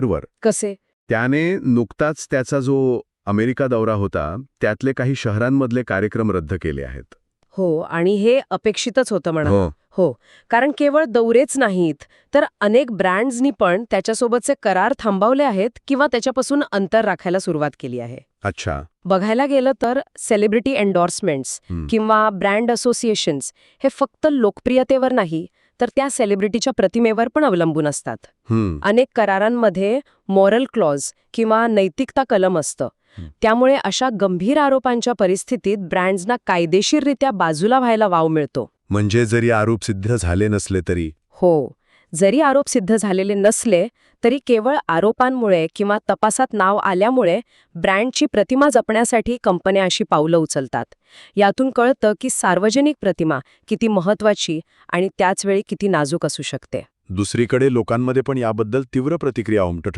बरोबर. कसे? त्याने नुकताच त्याचा जो अमेरिका दौरा होता त्यातले काही शहरांमधले कार्यक्रम रद्द केले आहेत. हो, आणि हे अपेक्षितच होतं म्हणा. हो. हो, कारण केवळ दौरेच नाहीत, तर अनेक ब्रँड्सनी पण त्याच्यासोबतचे करार थांबवले आहेत किंवा त्याच्यापासून अंतर राखायला सुरुवात केली आहे. अच्छा. बघायला गेलं तर सेलिब्रिटी एन्डॉर्समेंट्स किंवा ब्रँड असोसिएशन्स हे फक्त लोकप्रियतेवर नाही, तर त्या सेलिब्रिटीच्या प्रतिमेवर पण अवलंबून असतात. अनेक करारांमध्ये मॉरल क्लॉज किंवा नैतिकता कलम असतं. त्यामुळे अशा गंभीर आरोपांच्या परिस्थितीत ब्रँड्सना कायदेशीररित्या बाजूला व्हायला वाव मिळतो. म्हणजे जरी आरोप सिद्ध झाले नसले तरी. हो, जरी आरोप सिद्ध झालेले नसले तरी केवळ आरोपांमुळे किंवा तपासात नाव आल्यामुळे ब्रँडची प्रतिमा जपण्यासाठी कंपन्या अशी पावलं उचलतात. यातून कळतं की सार्वजनिक प्रतिमा किती महत्वाची आणि त्याच वेळी किती नाजूक असू शकते. दुसरीकडे लोकांमध्ये पण याबद्दल तीव्र प्रतिक्रिया उमटत